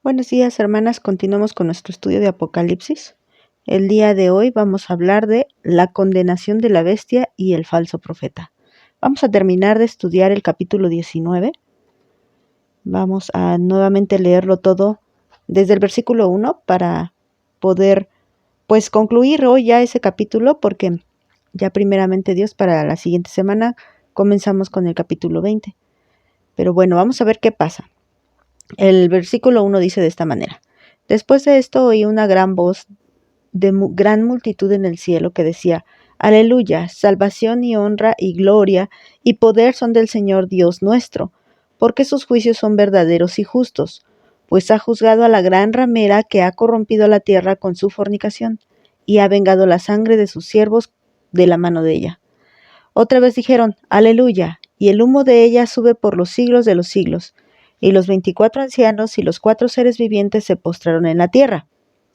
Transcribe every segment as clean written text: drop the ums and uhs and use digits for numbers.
Buenos días, hermanas. Continuamos con nuestro estudio de Apocalipsis. El día de hoy vamos a hablar de la condenación de la bestia y el falso profeta. Vamos a terminar de estudiar el capítulo 19. Vamos a nuevamente leerlo todo desde el versículo 1 para poder concluir hoy ya ese capítulo, porque ya primeramente Dios para la siguiente semana comenzamos con el capítulo 20. Pero bueno, vamos a ver qué pasa. El versículo 1 dice de esta manera: Después de esto oí una gran voz de gran multitud en el cielo que decía: Aleluya, salvación y honra y gloria y poder son del Señor Dios nuestro, porque sus juicios son verdaderos y justos, pues ha juzgado a la gran ramera que ha corrompido la tierra con su fornicación, y ha vengado la sangre de sus siervos de la mano de ella. Otra vez dijeron: Aleluya, y el humo de ella sube por los siglos de los siglos. Y los 24 ancianos y los 4 seres vivientes se postraron en la tierra,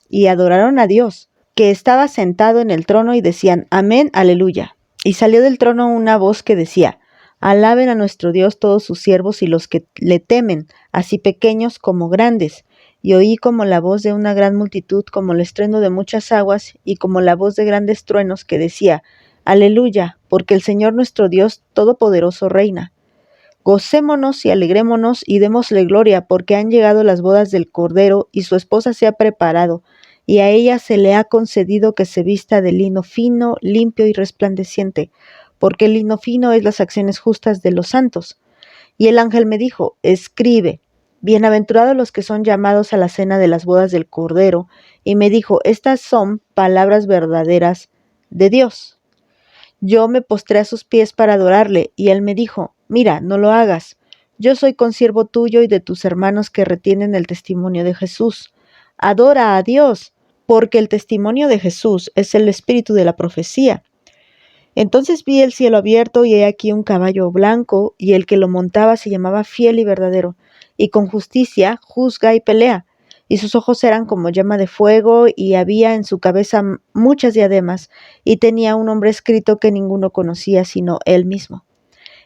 y adoraron a Dios, que estaba sentado en el trono, y decían: Amén, aleluya. Y salió del trono una voz que decía: Alaben a nuestro Dios todos sus siervos y los que le temen, así pequeños como grandes. Y oí como la voz de una gran multitud, como el estruendo de muchas aguas, y como la voz de grandes truenos, que decía: Aleluya, porque el Señor nuestro Dios Todopoderoso reina. Gocémonos y alegrémonos y démosle gloria, porque han llegado las bodas del Cordero, y su esposa se ha preparado, y a ella se le ha concedido que se vista de lino fino, limpio y resplandeciente, porque el lino fino es las acciones justas de los santos. Y el ángel me dijo: Escribe, bienaventurados los que son llamados a la cena de las bodas del Cordero. Y me dijo: Estas son palabras verdaderas de Dios. Yo me postré a sus pies para adorarle, y él me dijo: Mira, no lo hagas. Yo soy consiervo tuyo y de tus hermanos que retienen el testimonio de Jesús. Adora a Dios, porque el testimonio de Jesús es el espíritu de la profecía. Entonces vi el cielo abierto, y he aquí un caballo blanco, y el que lo montaba se llamaba Fiel y Verdadero, y con justicia juzga y pelea. Y sus ojos eran como llama de fuego, y había en su cabeza muchas diademas, y tenía un nombre escrito que ninguno conocía sino él mismo.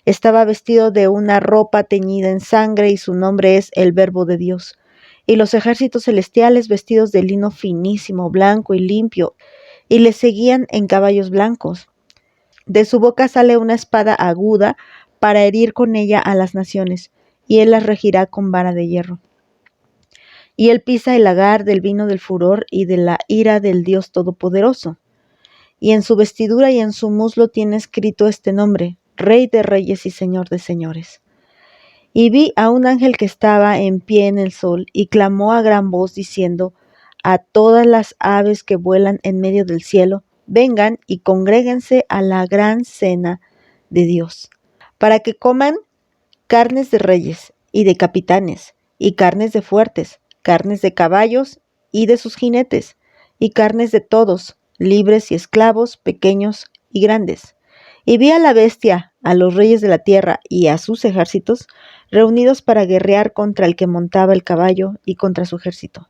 Estaba vestido de una ropa teñida en sangre, y su nombre es el Verbo de Dios. Y los ejércitos celestiales, vestidos de lino finísimo, blanco y limpio, y le seguían en caballos blancos. De su boca sale una espada aguda para herir con ella a las naciones, y él las regirá con vara de hierro. Y él pisa el lagar del vino del furor y de la ira del Dios Todopoderoso. Y en su vestidura y en su muslo tiene escrito este nombre: Rey de Reyes y Señor de Señores. Y vi a un ángel que estaba en pie en el sol, y clamó a gran voz diciendo a todas las aves que vuelan en medio del cielo: Vengan y congréguense a la gran cena de Dios, para que coman carnes de reyes y de capitanes, y carnes de fuertes, carnes de caballos y de sus jinetes, y carnes de todos, libres y esclavos, pequeños y grandes. Y vi a la bestia, a los reyes de la tierra y a sus ejércitos, reunidos para guerrear contra el que montaba el caballo y contra su ejército.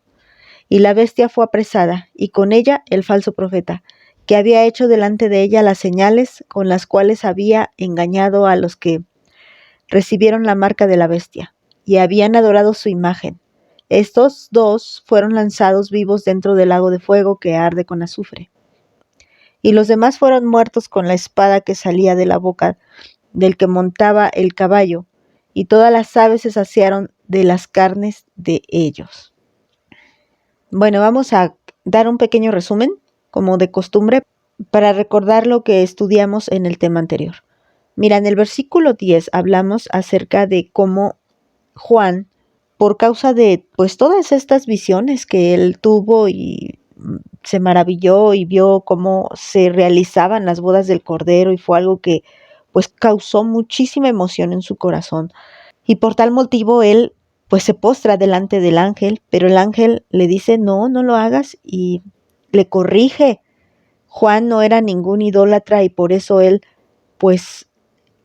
Y la bestia fue apresada, y con ella el falso profeta, que había hecho delante de ella las señales con las cuales había engañado a los que recibieron la marca de la bestia, y habían adorado su imagen. Estos dos fueron lanzados vivos dentro del lago de fuego que arde con azufre. Y los demás fueron muertos con la espada que salía de la boca del que montaba el caballo, y todas las aves se saciaron de las carnes de ellos. Bueno, vamos a dar un pequeño resumen, como de costumbre, para recordar lo que estudiamos en el tema anterior. Mira, en el versículo 10 hablamos acerca de cómo Juan, por causa de todas estas visiones que él tuvo y se maravilló y vio cómo se realizaban las bodas del Cordero, y fue algo que causó muchísima emoción en su corazón. Y por tal motivo él se postra delante del ángel, pero el ángel le dice: no lo hagas, y le corrige. Juan no era ningún idólatra, y por eso él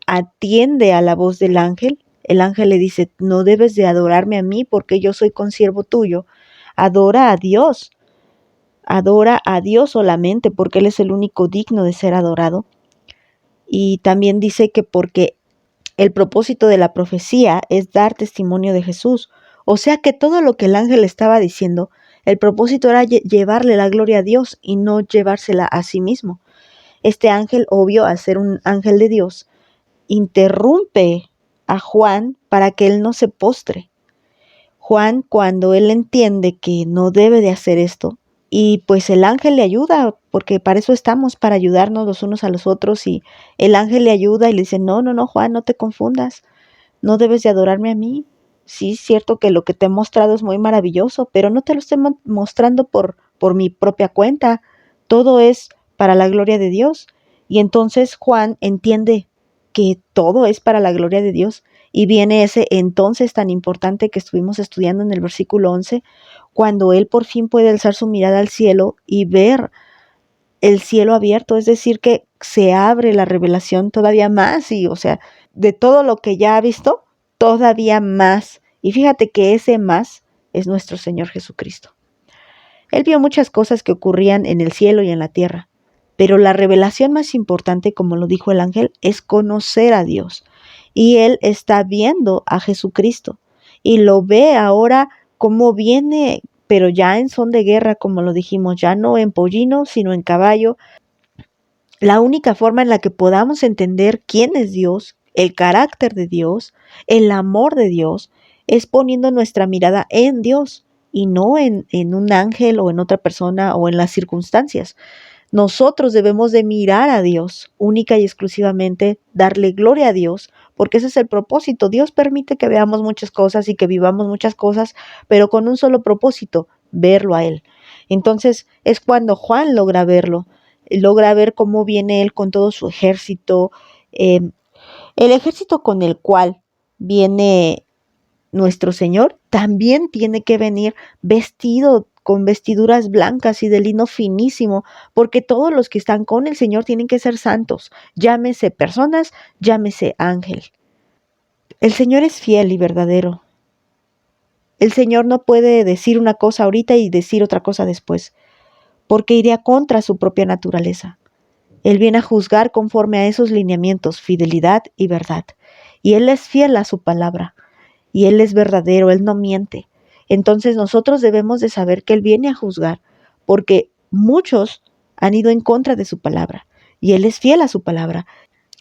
atiende a la voz del ángel. El ángel le dice: no debes de adorarme a mí, porque yo soy consiervo tuyo. Adora a Dios solamente, porque Él es el único digno de ser adorado. Y también dice que porque el propósito de la profecía es dar testimonio de Jesús, O sea que todo lo que el ángel estaba diciendo, el propósito era llevarle la gloria a Dios y no llevársela a sí mismo. Este ángel, obvio, al ser un ángel de Dios, interrumpe a Juan para que él no se postre. Juan, cuando él entiende que no debe de hacer esto, y pues el ángel le ayuda, porque para eso estamos, para ayudarnos los unos a los otros, y el ángel le ayuda y le dice, no, Juan, no te confundas, no debes de adorarme a mí. Sí, es cierto que lo que te he mostrado es muy maravilloso, pero no te lo estoy mostrando por mi propia cuenta, todo es para la gloria de Dios. Y entonces Juan entiende que todo es para la gloria de Dios. Y viene ese entonces tan importante que estuvimos estudiando en el versículo 11, cuando él por fin puede alzar su mirada al cielo y ver el cielo abierto, es decir, que se abre la revelación todavía más y, o sea, de todo lo que ya ha visto, todavía más. Y fíjate que ese más es nuestro Señor Jesucristo. Él vio muchas cosas que ocurrían en el cielo y en la tierra, pero la revelación más importante, como lo dijo el ángel, es conocer a Dios. Y él está viendo a Jesucristo y lo ve ahora como viene, pero ya en son de guerra, como lo dijimos, ya no en pollino, sino en caballo. La única forma en la que podamos entender quién es Dios, el carácter de Dios, el amor de Dios, es poniendo nuestra mirada en Dios y no en un ángel o en otra persona o en las circunstancias. Nosotros debemos de mirar a Dios, única y exclusivamente, darle gloria a Dios, porque ese es el propósito. Dios permite que veamos muchas cosas y que vivamos muchas cosas, pero con un solo propósito, verlo a Él. Entonces es cuando Juan logra verlo, logra ver cómo viene Él con todo su ejército, el ejército con el cual viene nuestro Señor también tiene que venir vestido con vestiduras blancas y de lino finísimo, porque todos los que están con el Señor tienen que ser santos, llámese personas, llámese ángel. El Señor es fiel y verdadero. El Señor no puede decir una cosa ahorita y decir otra cosa después, porque iría contra su propia naturaleza. Él viene a juzgar conforme a esos lineamientos, fidelidad y verdad. Y Él es fiel a su palabra. Y Él es verdadero, Él no miente. Entonces nosotros debemos de saber que Él viene a juzgar, porque muchos han ido en contra de su palabra, y Él es fiel a su palabra.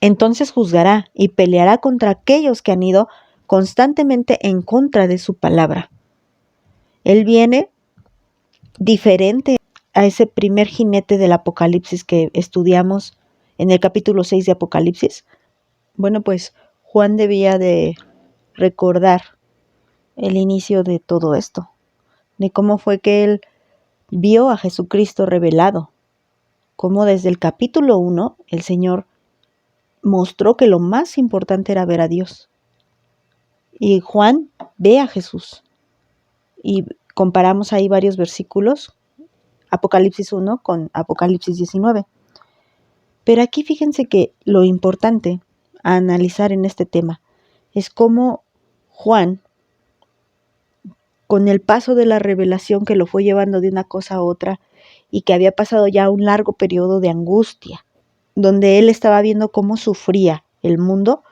Entonces juzgará y peleará contra aquellos que han ido constantemente en contra de su palabra. Él viene diferente a ese primer jinete del Apocalipsis que estudiamos en el capítulo 6 de Apocalipsis. Bueno, pues Juan debía de recordar el inicio de todo esto, de cómo fue que él vio a Jesucristo revelado, cómo desde el capítulo 1 el Señor mostró que lo más importante era ver a Dios. Y Juan ve a Jesús. Y comparamos ahí varios versículos, Apocalipsis 1 con Apocalipsis 19. Pero aquí fíjense que lo importante a analizar en este tema es cómo Juan, con el paso de la revelación que lo fue llevando de una cosa a otra y que había pasado ya un largo periodo de angustia, donde él estaba viendo cómo sufría el mundo,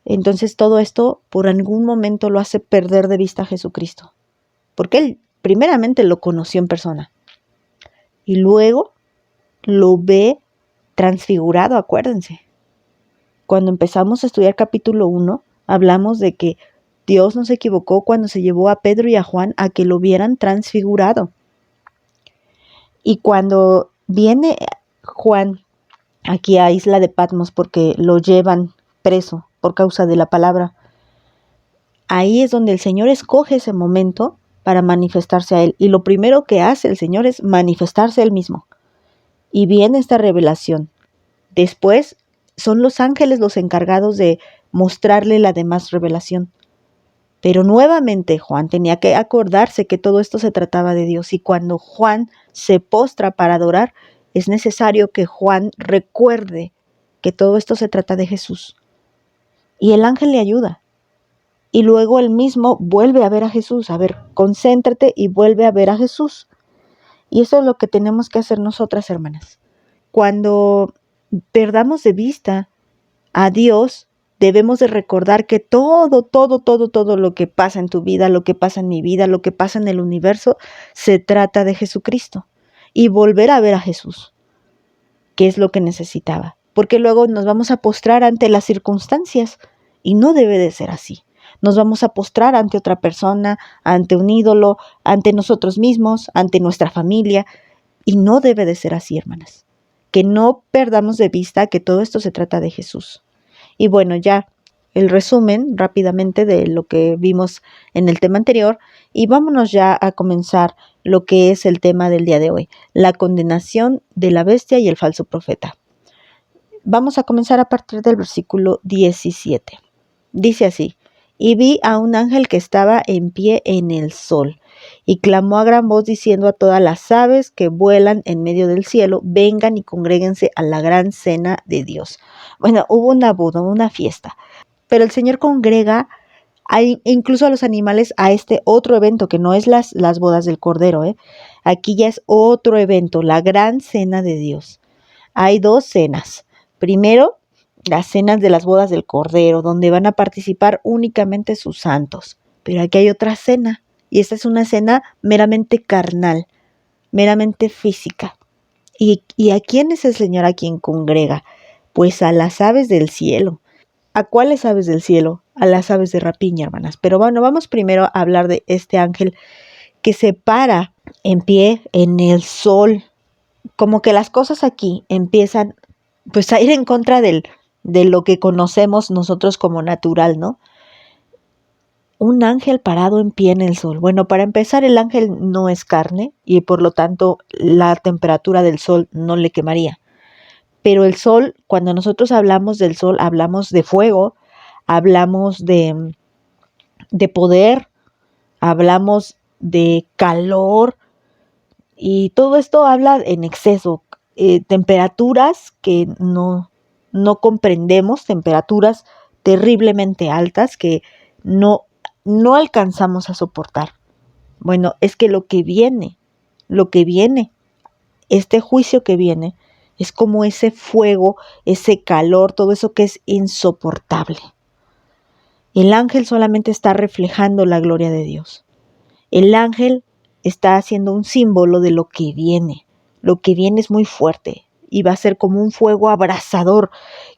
entonces todo esto por algún momento lo hace perder de vista a Jesucristo, porque él primeramente lo conoció en persona y luego lo ve transfigurado, acuérdense. Cuando empezamos a estudiar capítulo 1, hablamos de que Dios no se equivocó cuando se llevó a Pedro y a Juan a que lo vieran transfigurado. Y cuando viene Juan aquí a Isla de Patmos porque lo llevan preso por causa de la palabra, ahí es donde el Señor escoge ese momento para manifestarse a Él. Y lo primero que hace el Señor es manifestarse a Él mismo. Y viene esta revelación. Después son los ángeles los encargados de mostrarle la demás revelación. Pero nuevamente Juan tenía que acordarse que todo esto se trataba de Dios, y cuando Juan se postra para adorar, es necesario que Juan recuerde que todo esto se trata de Jesús. Y el ángel le ayuda. Y luego él mismo vuelve a ver a Jesús. A ver, concéntrate y vuelve a ver a Jesús. Y eso es lo que tenemos que hacer nosotras, hermanas. Cuando perdamos de vista a Dios, Debemos de recordar que todo lo que pasa en tu vida, lo que pasa en mi vida, lo que pasa en el universo, se trata de Jesucristo. Y volver a ver a Jesús, que es lo que necesitaba. Porque luego nos vamos a postrar ante las circunstancias y no debe de ser así. Nos vamos a postrar ante otra persona, ante un ídolo, ante nosotros mismos, ante nuestra familia. Y no debe de ser así, hermanas. Que no perdamos de vista que todo esto se trata de Jesús. Y bueno, ya el resumen rápidamente de lo que vimos en el tema anterior, y vámonos ya a comenzar lo que es el tema del día de hoy, la condenación de la bestia y el falso profeta. Vamos a comenzar a partir del versículo 17. Dice así: y vi a un ángel que estaba en pie en el sol, y clamó a gran voz diciendo a todas las aves que vuelan en medio del cielo, vengan y congréguense a la gran cena de Dios. Bueno, hubo una boda, una fiesta, pero el Señor congrega incluso a los animales a este otro evento, que no es las bodas del Cordero. Aquí ya es otro evento, la gran cena de Dios. Hay dos cenas. Primero, las cenas de las bodas del Cordero, donde van a participar únicamente sus santos. Pero aquí hay otra cena, y esta es una cena meramente carnal, meramente física. ¿Y a quién es el Señor a quien congrega? Pues a las aves del cielo. ¿A cuáles aves del cielo? A las aves de rapiña, hermanas. Pero bueno, vamos primero a hablar de este ángel que se para en pie en el sol. Como que las cosas aquí empiezan pues a ir en contra de lo que conocemos nosotros como natural, ¿no? Un ángel parado en pie en el sol. Bueno, para empezar, el ángel no es carne y por lo tanto la temperatura del sol no le quemaría. Pero el sol, cuando nosotros hablamos del sol, hablamos de fuego, hablamos de poder, hablamos de calor, y todo esto habla en exceso, temperaturas que no comprendemos, temperaturas terriblemente altas que no alcanzamos a soportar. Bueno, es que lo que viene, este juicio que viene, es como ese fuego, ese calor, todo eso que es insoportable. El ángel solamente está reflejando la gloria de Dios. El ángel está haciendo un símbolo de lo que viene. Lo que viene es muy fuerte y va a ser como un fuego abrasador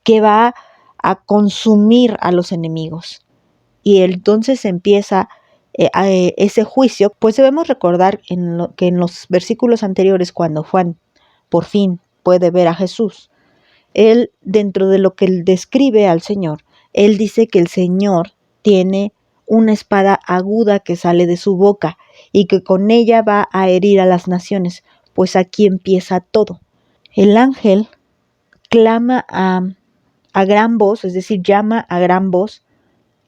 que va a consumir a los enemigos. Y entonces empieza ese juicio. Pues debemos recordar que en los versículos anteriores, cuando Juan por fin puede ver a Jesús, él, dentro de lo que él describe al Señor, él dice que el Señor tiene una espada aguda que sale de su boca y que con ella va a herir a las naciones, pues aquí empieza todo. El ángel clama a gran voz, es decir, llama a gran voz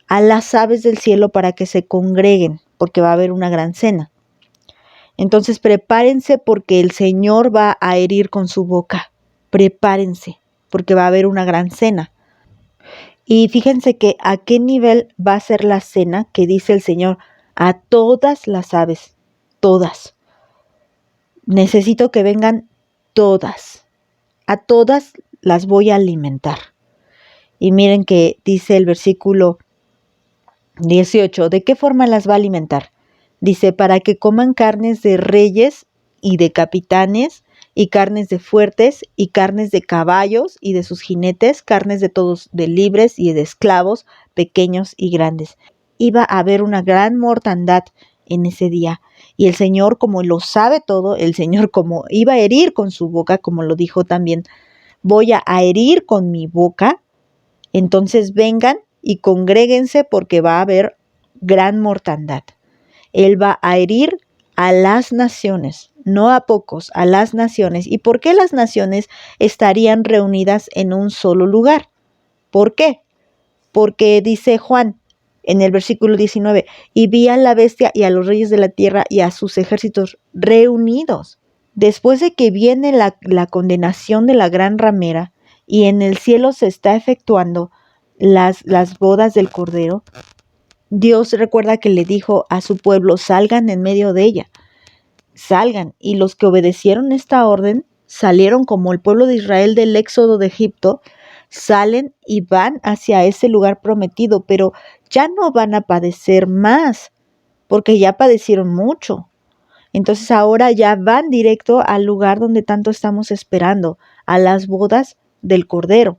a las aves del cielo para que se congreguen, porque va a haber una gran cena. Entonces prepárense porque el Señor va a herir con su boca. Prepárense porque va a haber una gran cena. Y fíjense que a qué nivel va a ser la cena que dice el Señor: a todas las aves, todas. Necesito que vengan todas. A todas las voy a alimentar. Y miren que dice el versículo 18, ¿de qué forma las va a alimentar? Dice, para que coman carnes de reyes y de capitanes, y carnes de fuertes, y carnes de caballos y de sus jinetes, carnes de todos, de libres y de esclavos, pequeños y grandes. Iba a haber una gran mortandad en ese día. Y el Señor, como lo sabe todo, el Señor como iba a herir con su boca, como lo dijo también, voy a herir con mi boca, entonces vengan y congréguense porque va a haber gran mortandad. Él va a herir a las naciones, no a pocos, a las naciones. ¿Y por qué las naciones estarían reunidas en un solo lugar? ¿Por qué? Porque dice Juan en el versículo 19, y vi a la bestia y a los reyes de la tierra y a sus ejércitos reunidos. Después de que viene la condenación de la gran ramera y en el cielo se está efectuando las bodas del Cordero, Dios recuerda que le dijo a su pueblo, salgan en medio de ella, salgan. Y los que obedecieron esta orden salieron como el pueblo de Israel del éxodo de Egipto, salen y van hacia ese lugar prometido, pero ya no van a padecer más, porque ya padecieron mucho. Entonces ahora ya van directo al lugar donde tanto estamos esperando, a las bodas del Cordero.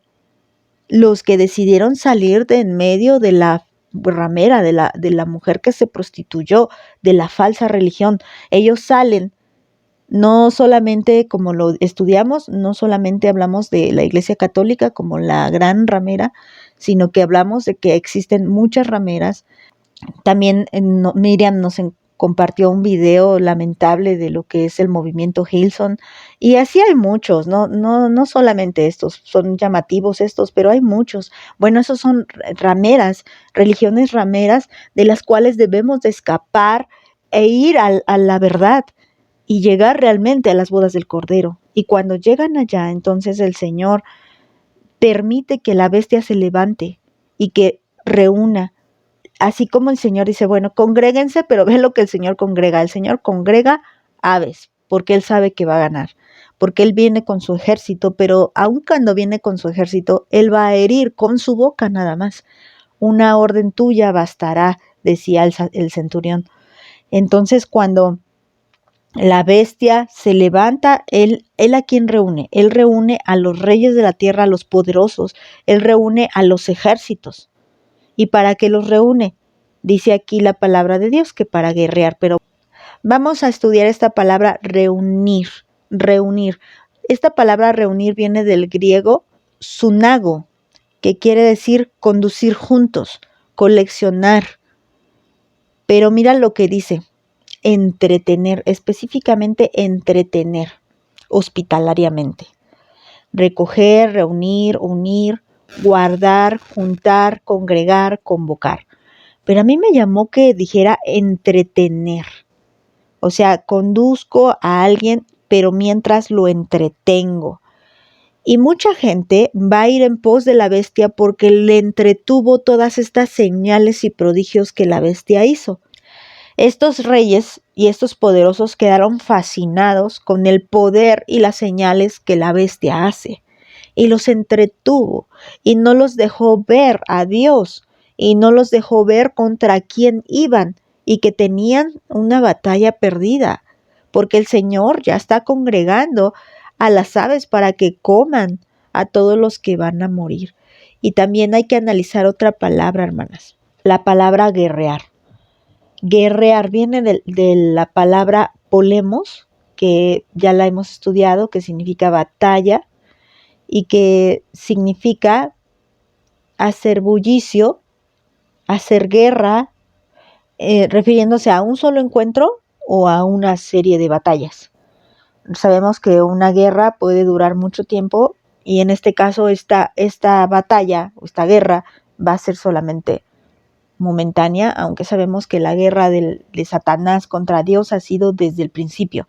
Los que decidieron salir de en medio de la ramera, de la mujer que se prostituyó, de la falsa religión, ellos salen. No solamente como lo estudiamos, no solamente hablamos de la Iglesia Católica como la gran ramera, sino que hablamos de que existen muchas rameras. También Miriam nos compartió un video lamentable de lo que es el movimiento Hillsong, y así hay muchos, no solamente estos, son llamativos estos, pero hay muchos. Bueno, esos son rameras, religiones rameras de las cuales debemos de escapar e ir a la verdad y llegar realmente a las bodas del Cordero. Y cuando llegan allá, entonces el Señor permite que la bestia se levante y que reúna. Así como el Señor dice, bueno, congréguense, pero ve lo que el Señor congrega. El Señor congrega aves, porque Él sabe que va a ganar, porque Él viene con su ejército, pero aun cuando viene con su ejército, Él va a herir con su boca nada más. Una orden tuya bastará, decía el centurión. Entonces, cuando la bestia se levanta, él a quien reúne. Él reúne a los reyes de la tierra, a los poderosos. Él reúne a los ejércitos. ¿Y para qué los reúne? Dice aquí la palabra de Dios que para guerrear. Pero vamos a estudiar esta palabra reunir. Reunir. Esta palabra reunir viene del griego sunago, que quiere decir conducir juntos, coleccionar. Pero mira lo que dice. Entretener, específicamente entretener, hospitalariamente. Recoger, reunir, unir, guardar, juntar, congregar, convocar. Pero a mí me llamó que dijera entretener. O sea, conduzco a alguien, pero mientras lo entretengo. Y mucha gente va a ir en pos de la bestia porque le entretuvo todas estas señales y prodigios que la bestia hizo. Estos reyes y estos poderosos quedaron fascinados con el poder y las señales que la bestia hace, y los entretuvo, y no los dejó ver a Dios, y no los dejó ver contra quién iban, y que tenían una batalla perdida, porque el Señor ya está congregando a las aves para que coman a todos los que van a morir. Y también hay que analizar otra palabra, hermanas, la palabra guerrear. Guerrear viene de la palabra polemos, que ya la hemos estudiado, que significa batalla y que significa hacer bullicio, hacer guerra, refiriéndose a un solo encuentro o a una serie de batallas. Sabemos que una guerra puede durar mucho tiempo y en este caso esta batalla, esta guerra, va a ser solamente momentánea, aunque sabemos que la guerra de Satanás contra Dios ha sido desde el principio.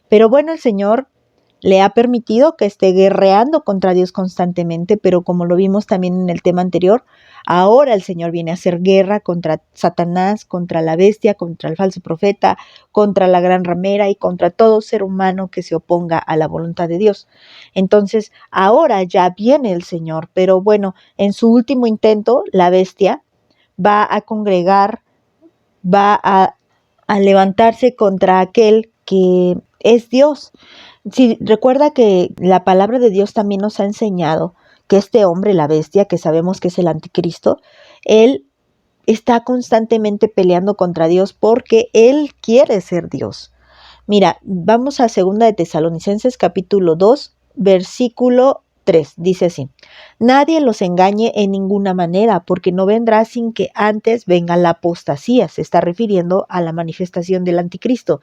Pero bueno, el Señor le ha permitido que esté guerreando contra Dios constantemente, pero como lo vimos también en el tema anterior, ahora el Señor viene a hacer guerra contra Satanás, contra la bestia, contra el falso profeta, contra la gran ramera y contra todo ser humano que se oponga a la voluntad de Dios. Entonces, ahora ya viene el Señor, pero bueno, en su último intento, la bestia va a congregar, va a levantarse contra aquel que es Dios. Si recuerda que la palabra de Dios también nos ha enseñado que este hombre, la bestia, que sabemos que es el anticristo, él está constantemente peleando contra Dios porque él quiere ser Dios. Mira, vamos a 2 de Tesalonicenses capítulo 2, versículo 3, dice así: nadie los engañe en ninguna manera, porque no vendrá sin que antes venga la apostasía. Se está refiriendo a la manifestación del anticristo.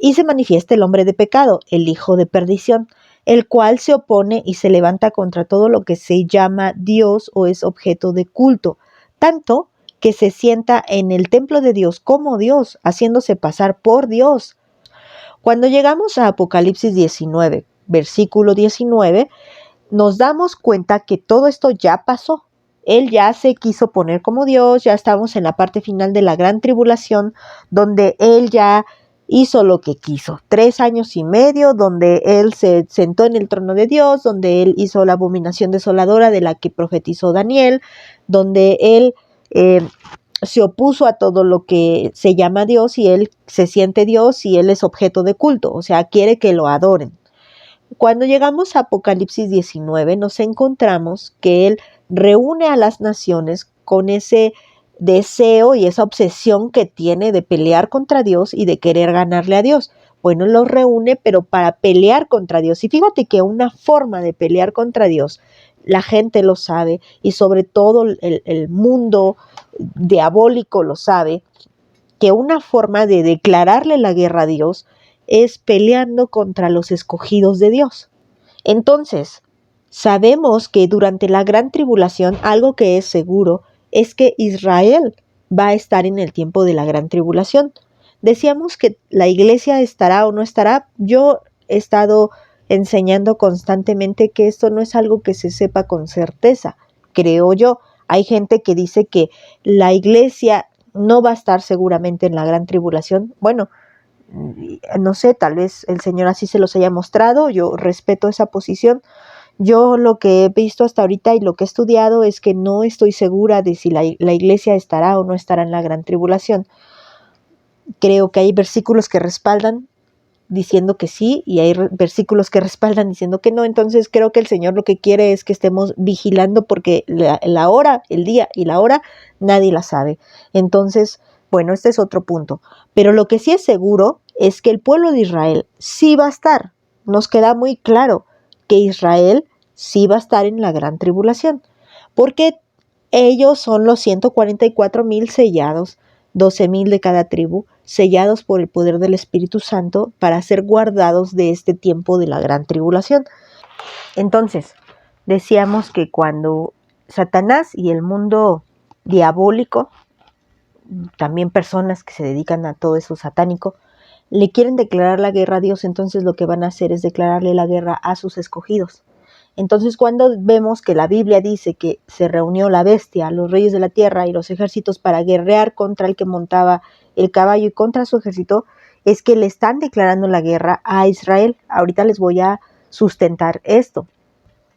Y se manifiesta el hombre de pecado, el hijo de perdición, el cual se opone y se levanta contra todo lo que se llama Dios o es objeto de culto, tanto que se sienta en el templo de Dios como Dios, haciéndose pasar por Dios. Cuando llegamos a Apocalipsis 19, versículo 19, nos damos cuenta que todo esto ya pasó. Él ya se quiso poner como Dios, ya estamos en la parte final de la gran tribulación, donde Él ya hizo lo que quiso. 3 años y medio donde él se sentó en el trono de Dios, donde él hizo la abominación desoladora de la que profetizó Daniel, donde él se opuso a todo lo que se llama Dios y él se siente Dios y él es objeto de culto, o sea, quiere que lo adoren. Cuando llegamos a Apocalipsis 19 nos encontramos que él reúne a las naciones con ese deseo y esa obsesión que tiene de pelear contra Dios y de querer ganarle a Dios. Bueno, los reúne, pero para pelear contra Dios. Y fíjate que una forma de pelear contra Dios, la gente lo sabe, y sobre todo el mundo diabólico lo sabe, que una forma de declararle la guerra a Dios es peleando contra los escogidos de Dios. Entonces, sabemos que durante la gran tribulación, algo que es seguro es que Israel va a estar en el tiempo de la gran tribulación. Decíamos que la iglesia estará o no estará. Yo he estado enseñando constantemente que esto no es algo que se sepa con certeza, creo yo. Hay gente que dice que la iglesia no va a estar seguramente en la gran tribulación. Bueno, no sé, tal vez el Señor así se los haya mostrado, yo respeto esa posición. Yo lo que he visto hasta ahorita y lo que he estudiado es que no estoy segura de si la iglesia estará o no estará en la gran tribulación. Creo que hay versículos que respaldan diciendo que sí y hay versículos que respaldan diciendo que no. Entonces creo que el Señor lo que quiere es que estemos vigilando porque la hora, el día y la hora nadie la sabe. Entonces, bueno, este es otro punto. Pero lo que sí es seguro es que el pueblo de Israel sí va a estar. Nos queda muy claro que Israel sí va a estar en la gran tribulación, porque ellos son los 144,000 sellados, 12,000 de cada tribu, sellados por el poder del Espíritu Santo para ser guardados de este tiempo de la gran tribulación. Entonces, decíamos que cuando Satanás y el mundo diabólico, también personas que se dedican a todo eso satánico, le quieren declarar la guerra a Dios, entonces lo que van a hacer es declararle la guerra a sus escogidos. Entonces, cuando vemos que la Biblia dice que se reunió la bestia, los reyes de la tierra y los ejércitos para guerrear contra el que montaba el caballo y contra su ejército, es que le están declarando la guerra a Israel. Ahorita les voy a sustentar esto.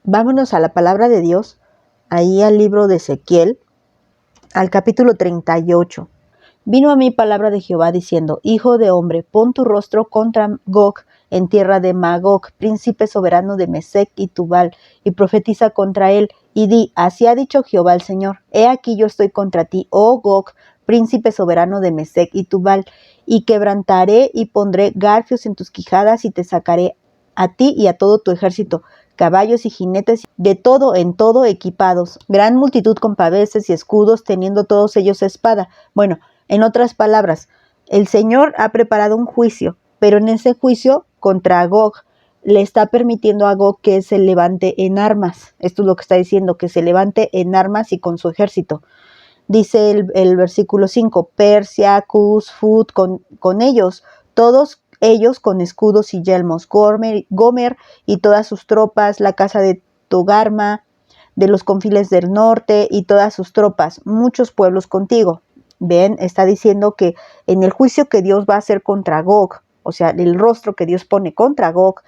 Vámonos a la palabra de Dios, ahí al libro de Ezequiel, al capítulo 38. Vino a mí palabra de Jehová diciendo: Hijo de hombre, pon tu rostro contra Gog en tierra de Magog, príncipe soberano de Mesec y Tubal, y profetiza contra él, y di: Así ha dicho Jehová el Señor: He aquí yo estoy contra ti, oh Gog, príncipe soberano de Mesec y Tubal, y quebrantaré y pondré garfios en tus quijadas, y te sacaré a ti y a todo tu ejército, caballos y jinetes, de todo en todo equipados, gran multitud con paveses y escudos, teniendo todos ellos espada. Bueno, en otras palabras, el Señor ha preparado un juicio, pero en ese juicio contra Gog le está permitiendo a Gog que se levante en armas. Esto es lo que está diciendo, que se levante en armas y con su ejército. Dice el versículo 5, Persia, Cus, Fut, con ellos, todos ellos con escudos y yelmos, Gomer y todas sus tropas, la casa de Togarma, de los confines del norte y todas sus tropas, muchos pueblos contigo. Ven, está diciendo que en el juicio que Dios va a hacer contra Gog, o sea, el rostro que Dios pone contra Gog,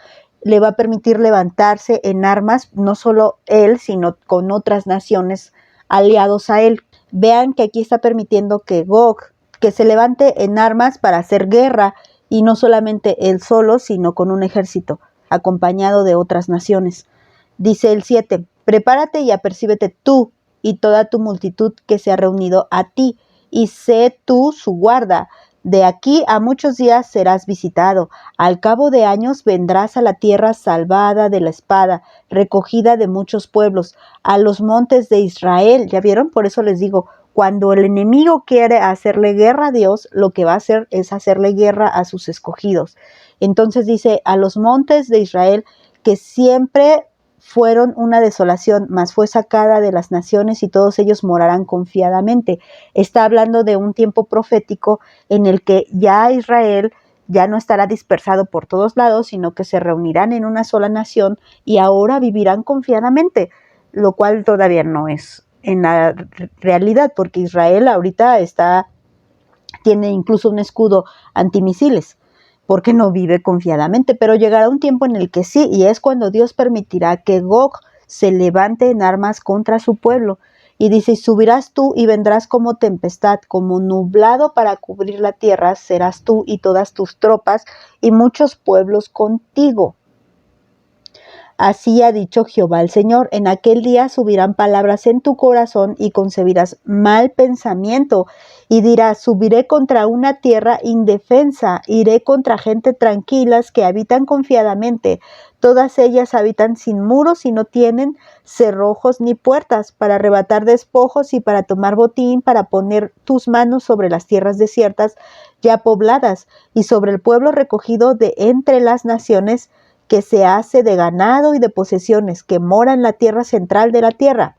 le va a permitir levantarse en armas, no solo él, sino con otras naciones aliados a él. Vean que aquí está permitiendo que Gog, que se levante en armas para hacer guerra, y no solamente él solo, sino con un ejército, acompañado de otras naciones. Dice el 7, prepárate y apercíbete tú y toda tu multitud que se ha reunido a ti, y sé tú su guarda. De aquí a muchos días serás visitado. Al cabo de años vendrás a la tierra salvada de la espada, recogida de muchos pueblos, a los montes de Israel. ¿Ya vieron? Por eso les digo, cuando el enemigo quiere hacerle guerra a Dios, lo que va a hacer es hacerle guerra a sus escogidos. Entonces dice, a los montes de Israel, que siempre fueron una desolación, mas fue sacada de las naciones y todos ellos morarán confiadamente. Está hablando de un tiempo profético en el que ya Israel ya no estará dispersado por todos lados, sino que se reunirán en una sola nación y ahora vivirán confiadamente, lo cual todavía no es en la realidad, porque Israel ahorita tiene incluso un escudo antimisiles. porque no vive confiadamente, pero llegará un tiempo en el que sí, y es cuando Dios permitirá que Gog se levante en armas contra su pueblo. Y dice, y subirás tú y vendrás como tempestad, como nublado para cubrir la tierra, serás tú y todas tus tropas y muchos pueblos contigo. Así ha dicho Jehová el Señor, en aquel día subirán palabras en tu corazón y concebirás mal pensamiento y dirás, subiré contra una tierra indefensa, iré contra gente tranquilas que habitan confiadamente. Todas ellas habitan sin muros y no tienen cerrojos ni puertas, para arrebatar despojos y para tomar botín, para poner tus manos sobre las tierras desiertas ya pobladas y sobre el pueblo recogido de entre las naciones, que se hace de ganado y de posesiones, que mora en la tierra central de la tierra.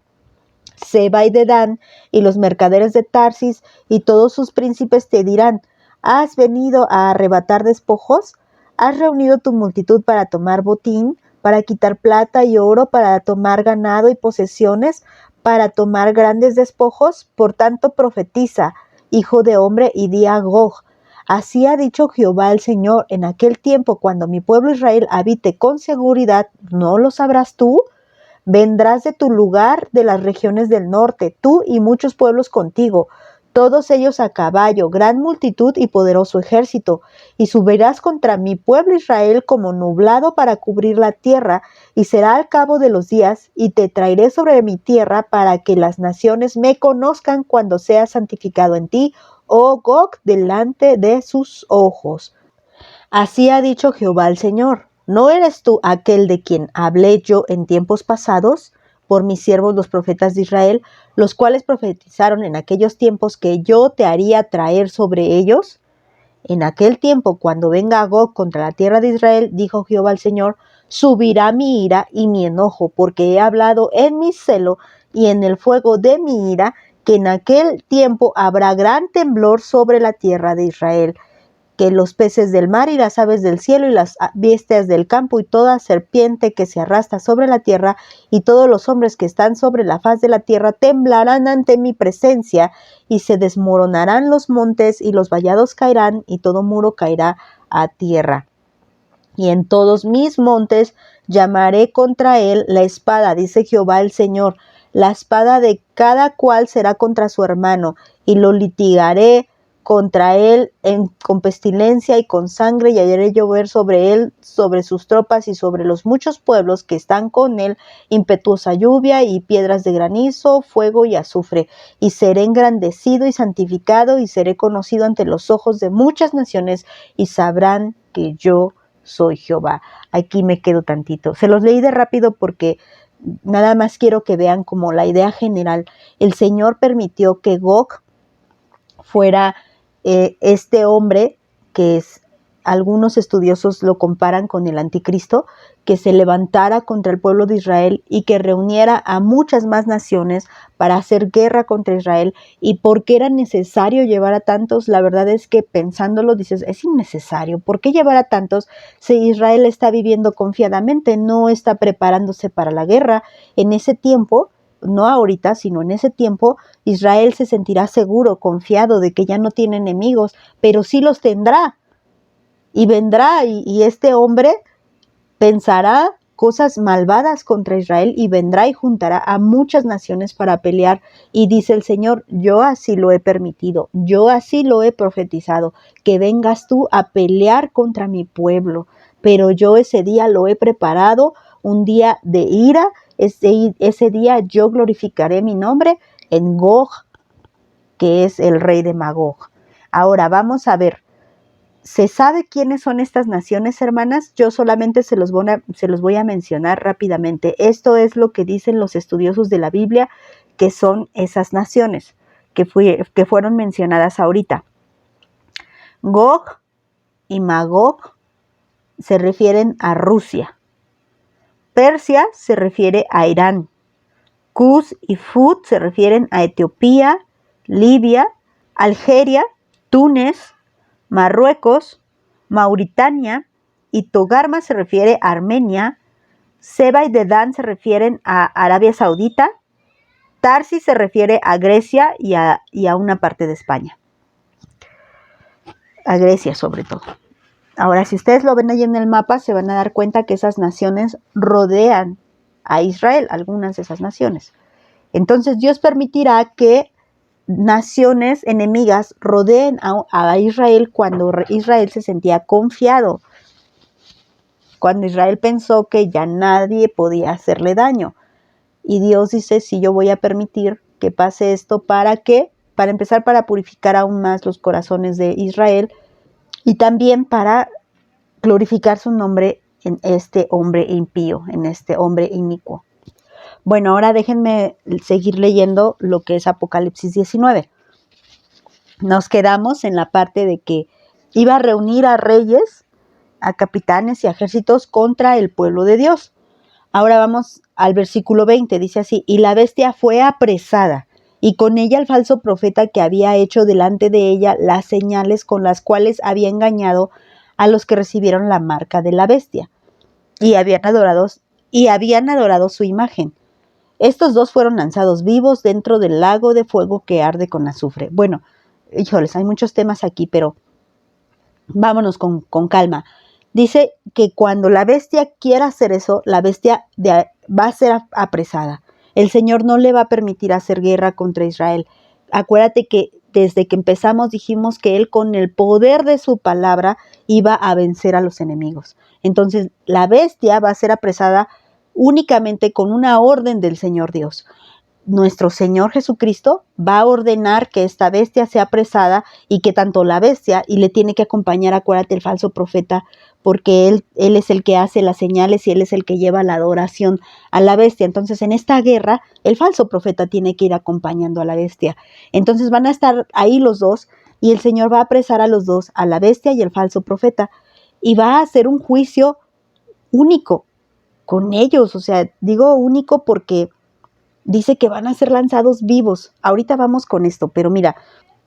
Seba y Dedán y los mercaderes de Tarsis y todos sus príncipes te dirán, ¿has venido a arrebatar despojos? ¿Has reunido tu multitud para tomar botín, para quitar plata y oro, para tomar ganado y posesiones, para tomar grandes despojos? Por tanto profetiza, hijo de hombre, y di a Gog, así ha dicho Jehová el Señor, en aquel tiempo cuando mi pueblo Israel habite con seguridad, ¿no lo sabrás tú? Vendrás de tu lugar de las regiones del norte, tú y muchos pueblos contigo, todos ellos a caballo, gran multitud y poderoso ejército, y subirás contra mi pueblo Israel como nublado para cubrir la tierra, y será al cabo de los días, y te traeré sobre mi tierra para que las naciones me conozcan cuando sea santificado en ti, oh Gog, delante de sus ojos. Así ha dicho Jehová el Señor, ¿no eres tú aquel de quien hablé yo en tiempos pasados por mis siervos los profetas de Israel, los cuales profetizaron en aquellos tiempos que yo te haría traer sobre ellos? En aquel tiempo, cuando venga Gog contra la tierra de Israel, dijo Jehová el Señor, subirá mi ira y mi enojo, porque he hablado en mi celo y en el fuego de mi ira, que en aquel tiempo habrá gran temblor sobre la tierra de Israel, que los peces del mar y las aves del cielo y las bestias del campo y toda serpiente que se arrastra sobre la tierra y todos los hombres que están sobre la faz de la tierra temblarán ante mi presencia y se desmoronarán los montes y los vallados caerán y todo muro caerá a tierra. Y en todos mis montes llamaré contra él la espada, dice Jehová el Señor. La espada de cada cual será contra su hermano, y lo litigaré contra él con pestilencia y con sangre, y haré llover sobre él, sobre sus tropas y sobre los muchos pueblos que están con él, impetuosa lluvia y piedras de granizo, fuego y azufre. Y seré engrandecido y santificado, y seré conocido ante los ojos de muchas naciones, y sabrán que yo soy Jehová. Aquí me quedo tantito. Se los leí de rápido porque nada más quiero que vean como la idea general. El Señor permitió que Gog fuera este hombre que algunos estudiosos lo comparan con el anticristo, que se levantara contra el pueblo de Israel y que reuniera a muchas más naciones para hacer guerra contra Israel. ¿Y por qué era necesario llevar a tantos? La verdad es que pensándolo dices, es innecesario. ¿Por qué llevar a tantos si Israel está viviendo confiadamente, no está preparándose para la guerra? En ese tiempo, no ahorita, sino en ese tiempo, Israel se sentirá seguro, confiado de que ya no tiene enemigos, pero sí los tendrá. Y vendrá y este hombre pensará cosas malvadas contra Israel y vendrá y juntará a muchas naciones para pelear. Y dice el Señor, yo así lo he permitido, yo así lo he profetizado, que vengas tú a pelear contra mi pueblo. Pero yo ese día lo he preparado, un día de ira. Ese día yo glorificaré mi nombre en Gog, que es el rey de Magog. Ahora vamos a ver. ¿Se sabe quiénes son estas naciones, hermanas? Yo solamente se los voy a mencionar rápidamente. Esto es lo que dicen los estudiosos de la Biblia, que son esas naciones que fueron mencionadas ahorita. Gog y Magog se refieren a Rusia. Persia se refiere a Irán. Cus y Fut se refieren a Etiopía, Libia, Algeria, Túnez, Marruecos, Mauritania, y Togarma se refiere a Armenia, Seba y Dedán se refieren a Arabia Saudita, Tarsis se refiere a Grecia y a una parte de España, a Grecia sobre todo. Ahora, si ustedes lo ven ahí en el mapa, se van a dar cuenta que esas naciones rodean a Israel, algunas de esas naciones. Entonces Dios permitirá que naciones enemigas rodeen a Israel cuando Israel se sentía confiado, cuando Israel pensó que ya nadie podía hacerle daño. Y Dios dice, si yo voy a permitir que pase esto, ¿para qué? Para empezar, para purificar aún más los corazones de Israel y también para glorificar su nombre en este hombre impío, en este hombre inicuo. Bueno, ahora déjenme seguir leyendo lo que es Apocalipsis 19. Nos quedamos en la parte de que iba a reunir a reyes, a capitanes y a ejércitos contra el pueblo de Dios. Ahora vamos al versículo 20, dice así, y la bestia fue apresada, y con ella el falso profeta que había hecho delante de ella las señales con las cuales había engañado a los que recibieron la marca de la bestia, y habían adorado su imagen. Estos dos fueron lanzados vivos dentro del lago de fuego que arde con azufre. Bueno, híjoles, hay muchos temas aquí, pero vámonos con calma. Dice que cuando la bestia quiera hacer eso, la bestia va a ser apresada. El Señor no le va a permitir hacer guerra contra Israel. Acuérdate que desde que empezamos dijimos que Él con el poder de su palabra iba a vencer a los enemigos. Entonces la bestia va a ser apresada únicamente con una orden del Señor Dios. Nuestro Señor Jesucristo va a ordenar que esta bestia sea apresada y que tanto la bestia, y le tiene que acompañar, acuérdate, el falso profeta, porque él es el que hace las señales y él es el que lleva la adoración a la bestia. Entonces en esta guerra el falso profeta tiene que ir acompañando a la bestia. Entonces van a estar ahí los dos y el Señor va a apresar a los dos, a la bestia y al falso profeta, y va a hacer un juicio único con ellos. O sea, digo único porque dice que van a ser lanzados vivos. Ahorita vamos con esto, pero mira,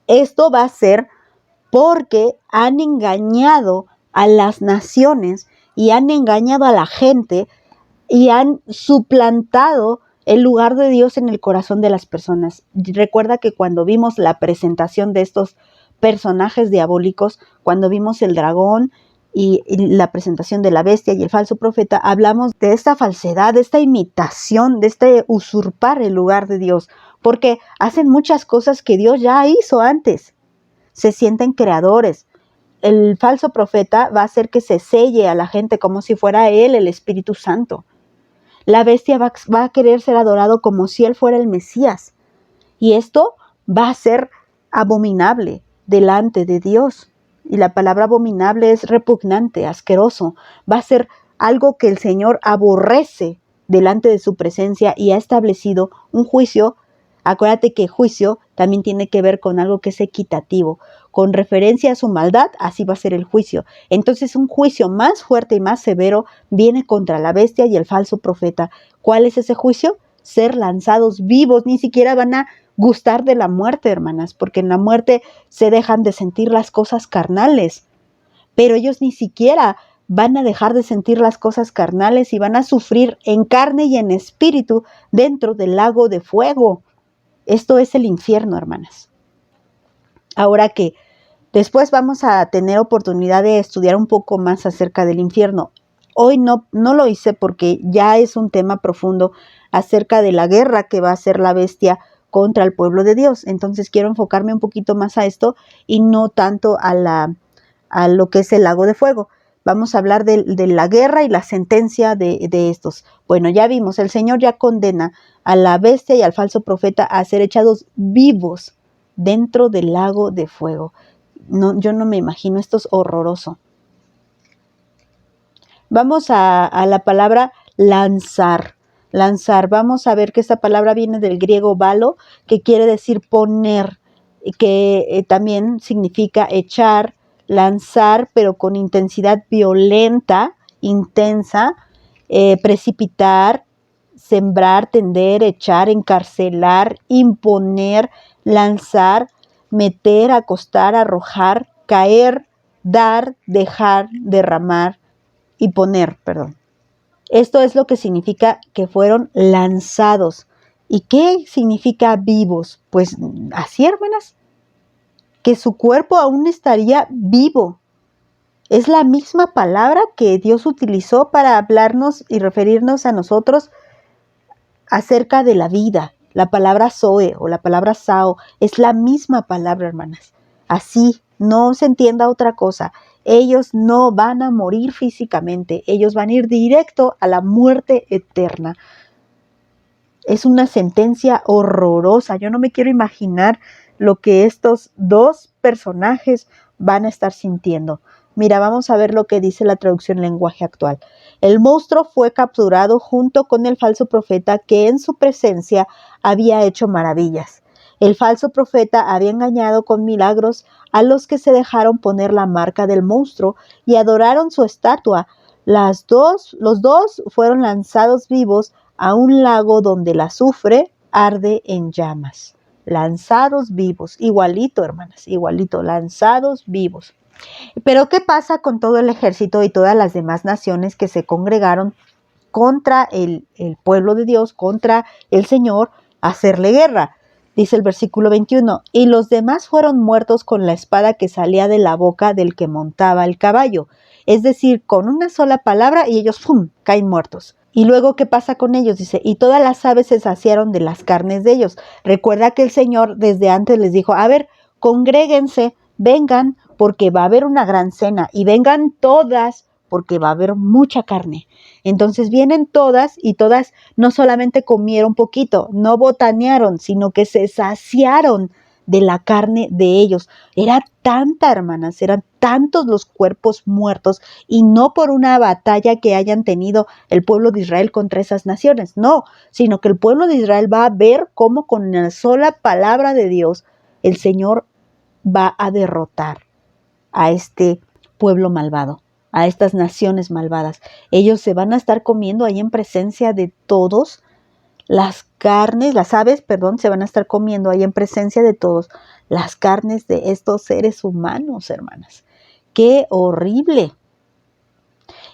esto va a ser porque han engañado a las naciones y han engañado a la gente y han suplantado el lugar de Dios en el corazón de las personas. Recuerda que cuando vimos la presentación de estos personajes diabólicos, cuando vimos el dragón y la presentación de la bestia y el falso profeta, hablamos de esta falsedad, de esta imitación, de este usurpar el lugar de Dios, porque hacen muchas cosas que Dios ya hizo antes. Se sienten creadores. El falso profeta va a hacer que se selle a la gente como si fuera él el Espíritu Santo. La bestia va a querer ser adorado como si él fuera el Mesías. Y esto va a ser abominable delante de Dios. Y la palabra abominable es repugnante, asqueroso. Va a ser algo que el Señor aborrece delante de su presencia y ha establecido un juicio. Acuérdate que juicio también tiene que ver con algo que es equitativo. Con referencia a su maldad, así va a ser el juicio. Entonces un juicio más fuerte y más severo viene contra la bestia y el falso profeta. ¿Cuál es ese juicio? Ser lanzados vivos. Ni siquiera van a gustar de la muerte, hermanas, porque en la muerte se dejan de sentir las cosas carnales. Pero ellos ni siquiera van a dejar de sentir las cosas carnales y van a sufrir en carne y en espíritu dentro del lago de fuego. Esto es el infierno, hermanas. Ahora que después vamos a tener oportunidad de estudiar un poco más acerca del infierno. Hoy no lo hice porque ya es un tema profundo acerca de la guerra que va a hacer la bestia contra el pueblo de Dios. Entonces quiero enfocarme un poquito más a esto y no tanto a lo que es el lago de fuego. Vamos a hablar de la guerra y la sentencia de estos. Bueno, ya vimos, el Señor ya condena a la bestia y al falso profeta a ser echados vivos dentro del lago de fuego. No, yo no me imagino, esto es horroroso. Vamos a la palabra lanzar. Lanzar, vamos a ver que esta palabra viene del griego balo, que quiere decir poner, que también significa echar, lanzar, pero con intensidad violenta, intensa, precipitar, sembrar, tender, echar, encarcelar, imponer, lanzar, meter, acostar, arrojar, caer, dar, dejar, derramar y poner, perdón. Esto es lo que significa que fueron lanzados. ¿Y qué significa vivos? Pues así, hermanas, que su cuerpo aún estaría vivo. Es la misma palabra que Dios utilizó para hablarnos y referirnos a nosotros acerca de la vida. La palabra Zoe o la palabra Sao es la misma palabra, hermanas. Así, no se entienda otra cosa. Ellos no van a morir físicamente, ellos van a ir directo a la muerte eterna. Es una sentencia horrorosa. Yo no me quiero imaginar lo que estos dos personajes van a estar sintiendo. Mira, vamos a ver lo que dice la traducción lenguaje actual. El monstruo fue capturado junto con el falso profeta que en su presencia había hecho maravillas. El falso profeta había engañado con milagros a los que se dejaron poner la marca del monstruo y adoraron su estatua. Los dos fueron lanzados vivos a un lago donde el azufre arde en llamas. Lanzados vivos, igualito, hermanas, igualito, lanzados vivos. Pero ¿qué pasa con todo el ejército y todas las demás naciones que se congregaron contra el pueblo de Dios, contra el Señor, a hacerle guerra? Dice el versículo 21, y los demás fueron muertos con la espada que salía de la boca del que montaba el caballo. Es decir, con una sola palabra y ellos ¡pum!, caen muertos. Y luego, ¿qué pasa con ellos? Dice, y todas las aves se saciaron de las carnes de ellos. Recuerda que el Señor desde antes les dijo, a ver, congréguense, vengan, porque va a haber una gran cena, y vengan todas, porque va a haber mucha carne. Entonces vienen todas, y todas no solamente comieron poquito, no botanearon, sino que se saciaron de la carne de ellos. Era tanta, hermanas, eran tantos los cuerpos muertos, y no por una batalla que hayan tenido el pueblo de Israel contra esas naciones, no, sino que el pueblo de Israel va a ver cómo con una sola palabra de Dios el Señor va a derrotar a este pueblo malvado, a estas naciones malvadas. Ellos se van a estar comiendo ahí en presencia de todos las aves, se van a estar comiendo ahí en presencia de todos las carnes de estos seres humanos, hermanas. ¡Qué horrible!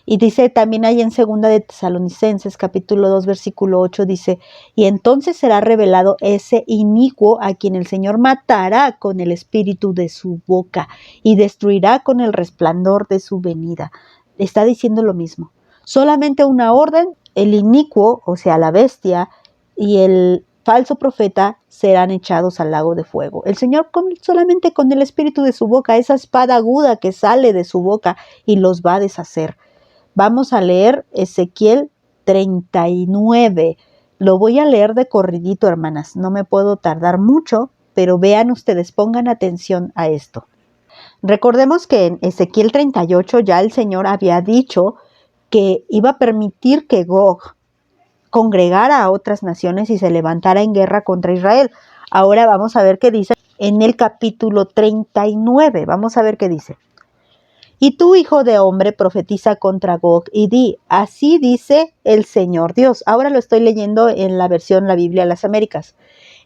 Y dice también ahí en 2 de Tesalonicenses, capítulo 2, versículo 8, dice, y entonces será revelado ese inicuo a quien el Señor matará con el espíritu de su boca y destruirá con el resplandor de su venida. Está diciendo lo mismo. Solamente una orden, el inicuo, o sea, la bestia, y el falso profeta serán echados al lago de fuego. El Señor solamente con el espíritu de su boca, esa espada aguda que sale de su boca, y los va a deshacer. Vamos a leer Ezequiel 39. Lo voy a leer de corridito, hermanas. No me puedo tardar mucho, pero vean ustedes, pongan atención a esto. Recordemos que en Ezequiel 38 ya el Señor había dicho que iba a permitir que Gog congregara a otras naciones y se levantara en guerra contra Israel. Ahora vamos a ver qué dice en el capítulo 39. Vamos a ver qué dice. Y tú, hijo de hombre, profetiza contra Gog y di, así dice el Señor Dios. Ahora lo estoy leyendo en la versión La Biblia de las Américas.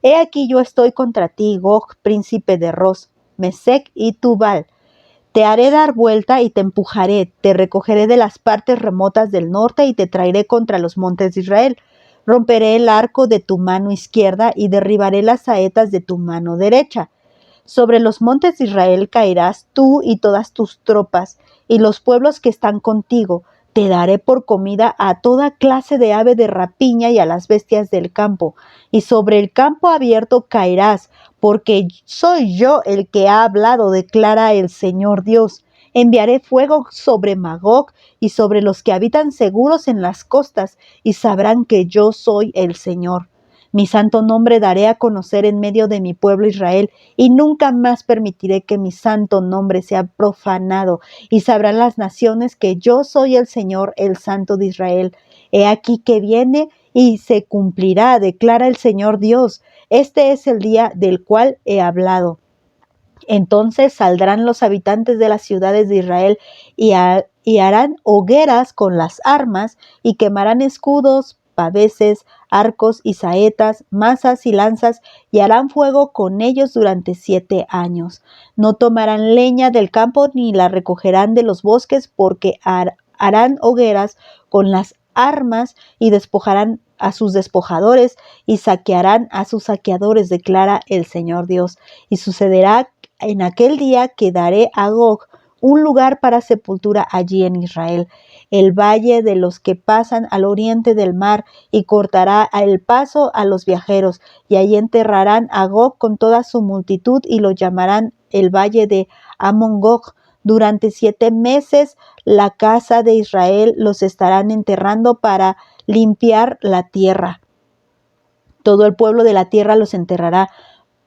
He aquí yo estoy contra ti, Gog, príncipe de Ros, Mesec y Tubal. Te haré dar vuelta y te empujaré, te recogeré de las partes remotas del norte y te traeré contra los montes de Israel. Romperé el arco de tu mano izquierda y derribaré las saetas de tu mano derecha. Sobre los montes de Israel caerás tú y todas tus tropas, y los pueblos que están contigo. Te daré por comida a toda clase de ave de rapiña y a las bestias del campo. Y sobre el campo abierto caerás, porque soy yo el que ha hablado, declara el Señor Dios. Enviaré fuego sobre Magog y sobre los que habitan seguros en las costas, y sabrán que yo soy el Señor. Mi santo nombre daré a conocer en medio de mi pueblo Israel, y nunca más permitiré que mi santo nombre sea profanado, y sabrán las naciones que yo soy el Señor, el Santo de Israel. He aquí que viene y se cumplirá, declara el Señor Dios. Este es el día del cual he hablado. Entonces saldrán los habitantes de las ciudades de Israel y harán hogueras con las armas y quemarán escudos, paveses, arcos y saetas, mazas y lanzas, y harán fuego con ellos durante 7 años. No tomarán leña del campo ni la recogerán de los bosques, porque harán hogueras con las armas y despojarán a sus despojadores y saquearán a sus saqueadores, declara el Señor Dios. Y sucederá en aquel día que daré a Gog un lugar para sepultura allí en Israel, el valle de los que pasan al oriente del mar, y cortará el paso a los viajeros, y allí enterrarán a Gog con toda su multitud, y lo llamarán el valle de Amon-Gog. Durante 7 meses la casa de Israel los estarán enterrando para limpiar la tierra. Todo el pueblo de la tierra los enterrará,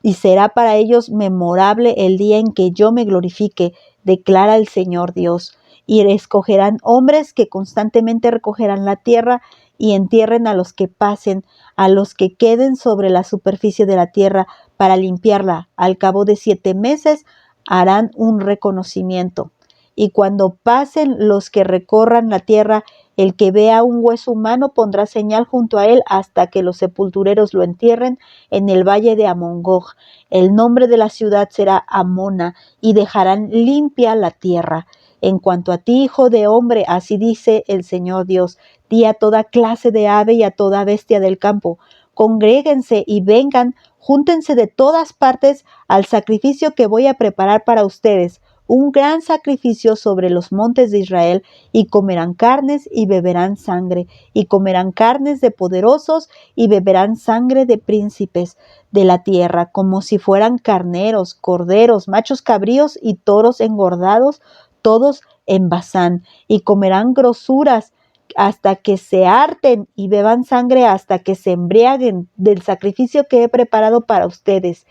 y será para ellos memorable el día en que yo me glorifique, declara el Señor Dios. Y escogerán hombres que constantemente recogerán la tierra y entierren a los que pasen, a los que queden sobre la superficie de la tierra para limpiarla. Al cabo de 7 meses harán un reconocimiento. Y cuando pasen los que recorran la tierra, el que vea un hueso humano pondrá señal junto a él hasta que los sepultureros lo entierren en el valle de Amon-Gog. El nombre de la ciudad será Amona, y dejarán limpia la tierra. En cuanto a ti, hijo de hombre, así dice el Señor Dios, di a toda clase de ave y a toda bestia del campo: congréguense y vengan, júntense de todas partes al sacrificio que voy a preparar para ustedes, un gran sacrificio sobre los montes de Israel, y comerán carnes y beberán sangre, y comerán carnes de poderosos y beberán sangre de príncipes de la tierra, como si fueran carneros, corderos, machos cabríos y toros engordados, todos en Basán, y comerán grosuras hasta que se harten, y beban sangre hasta que se embriaguen del sacrificio que he preparado para ustedes.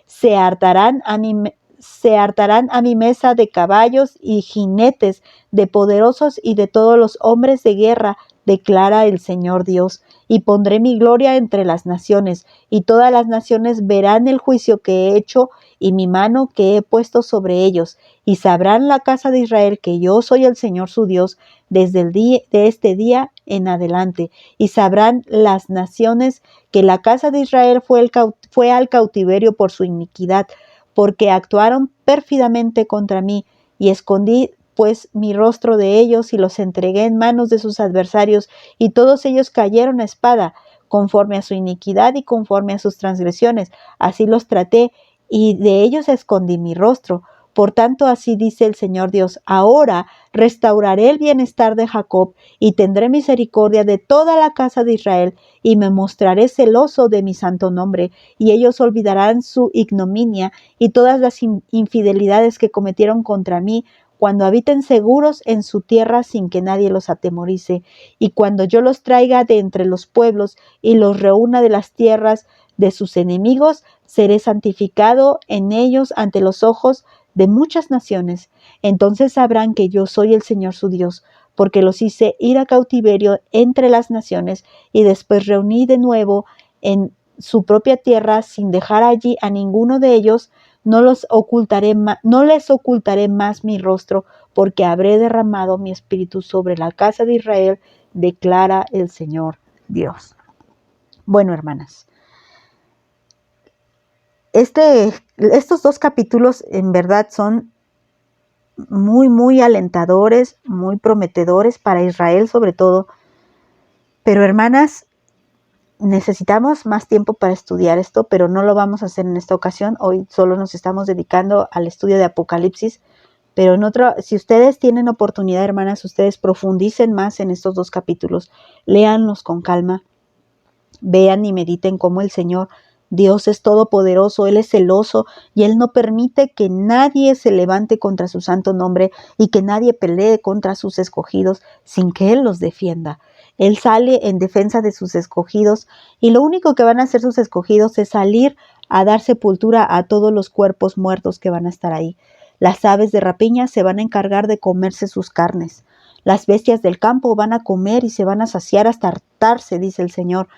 Se hartarán a mi mesa de caballos y jinetes, de poderosos y de todos los hombres de guerra, declara el Señor Dios. Y pondré mi gloria entre las naciones, y todas las naciones verán el juicio que he hecho y mi mano que he puesto sobre ellos, y sabrán la casa de Israel que yo soy el Señor su Dios desde el día de este día en adelante. Y sabrán las naciones que la casa de Israel fue al cautiverio por su iniquidad, porque actuaron pérfidamente contra mí, y escondí pues mi rostro de ellos, y los entregué en manos de sus adversarios, y todos ellos cayeron a espada, conforme a su iniquidad y conforme a sus transgresiones. Así los traté, y de ellos escondí mi rostro. Por tanto, así dice el Señor Dios: ahora restauraré el bienestar de Jacob, y tendré misericordia de toda la casa de Israel, y me mostraré celoso de mi santo nombre, y ellos olvidarán su ignominia y todas las infidelidades que cometieron contra mí, cuando habiten seguros en su tierra sin que nadie los atemorice, y cuando yo los traiga de entre los pueblos y los reúna de las tierras de sus enemigos, seré santificado en ellos ante los ojos de muchas naciones. Entonces sabrán que yo soy el Señor su Dios, porque los hice ir a cautiverio entre las naciones, y después reuní de nuevo en su propia tierra, sin dejar allí a ninguno de ellos. No les ocultaré más mi rostro, porque habré derramado mi espíritu sobre la casa de Israel, declara el Señor Dios. Bueno, hermanas, estos 2 capítulos en verdad son muy, muy alentadores, muy prometedores para Israel sobre todo. Pero, hermanas, necesitamos más tiempo para estudiar esto, pero no lo vamos a hacer en esta ocasión. Hoy solo nos estamos dedicando al estudio de Apocalipsis, pero si ustedes tienen oportunidad, hermanas, ustedes profundicen más en estos 2 capítulos, léanlos con calma, vean y mediten cómo el Señor Dios es todopoderoso, Él es celoso, y Él no permite que nadie se levante contra su santo nombre, y que nadie pelee contra sus escogidos sin que Él los defienda. Él sale en defensa de sus escogidos, y lo único que van a hacer sus escogidos es salir a dar sepultura a todos los cuerpos muertos que van a estar ahí. Las aves de rapiña se van a encargar de comerse sus carnes. Las bestias del campo van a comer y se van a saciar hasta hartarse, dice el Señor.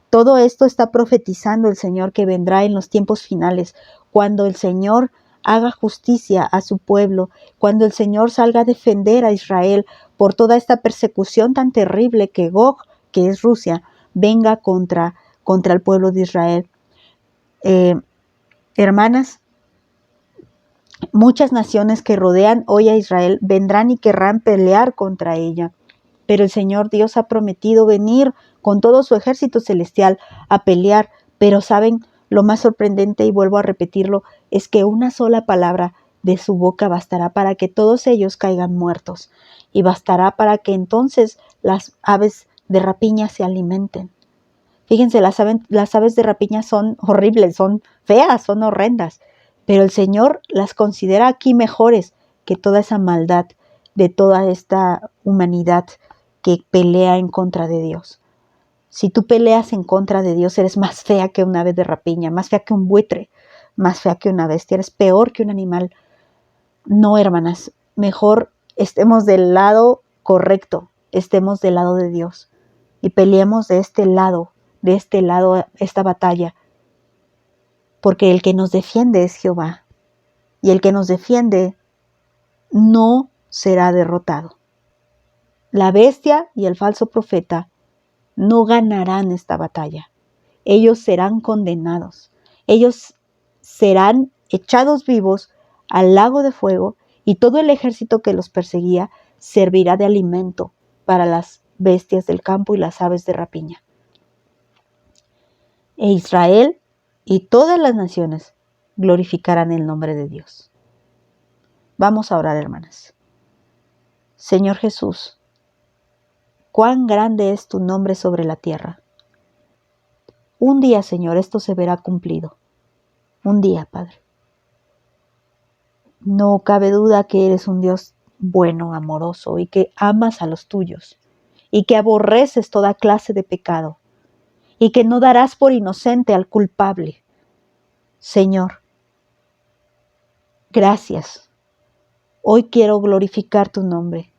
Todo esto está profetizando el Señor que vendrá en los tiempos finales, cuando el Señor haga justicia a su pueblo, cuando el Señor salga a defender a Israel por toda esta persecución tan terrible que Gog, que es Rusia, venga contra el pueblo de Israel. Hermanas, muchas naciones que rodean hoy a Israel vendrán y querrán pelear contra ella, pero el Señor Dios ha prometido venir con todo su ejército celestial a pelear. Pero saben, lo más sorprendente, y vuelvo a repetirlo, es que una sola palabra de su boca bastará para que todos ellos caigan muertos, y bastará para que entonces las aves de rapiña se alimenten. Fíjense, las aves de rapiña son horribles, son feas, son horrendas, pero el Señor las considera aquí mejores que toda esa maldad de toda esta humanidad que pelea en contra de Dios. Si tú peleas en contra de Dios, eres más fea que una ave de rapiña, más fea que un buitre, más fea que una bestia, eres peor que un animal. No, hermanas, mejor estemos del lado correcto, estemos del lado de Dios y peleemos de este lado esta batalla, porque el que nos defiende es Jehová, y el que nos defiende no será derrotado. La bestia y el falso profeta no ganarán esta batalla. Ellos serán condenados. Ellos serán echados vivos al lago de fuego, y todo el ejército que los perseguía servirá de alimento para las bestias del campo y las aves de rapiña. E Israel y todas las naciones glorificarán el nombre de Dios. Vamos a orar, hermanas. Señor Jesús, cuán grande es tu nombre sobre la tierra. Un día, Señor, esto se verá cumplido. Un día, Padre. No cabe duda que eres un Dios bueno, amoroso, y que amas a los tuyos, y que aborreces toda clase de pecado, y que no darás por inocente al culpable. Señor, gracias. Hoy quiero glorificar tu nombre.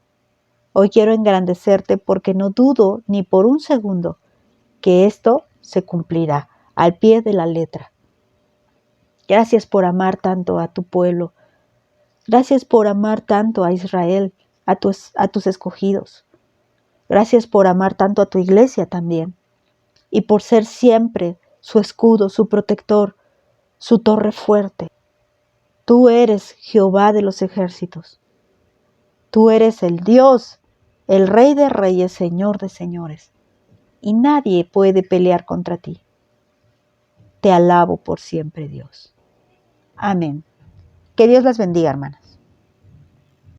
Hoy quiero engrandecerte porque no dudo ni por un segundo que esto se cumplirá al pie de la letra. Gracias por amar tanto a tu pueblo. Gracias por amar tanto a Israel, a tus escogidos. Gracias por amar tanto a tu iglesia también. Y por ser siempre su escudo, su protector, su torre fuerte. Tú eres Jehová de los ejércitos. Tú eres el Dios, el Rey de reyes, Señor de señores. Y nadie puede pelear contra ti. Te alabo por siempre, Dios. Amén. Que Dios las bendiga, hermanas.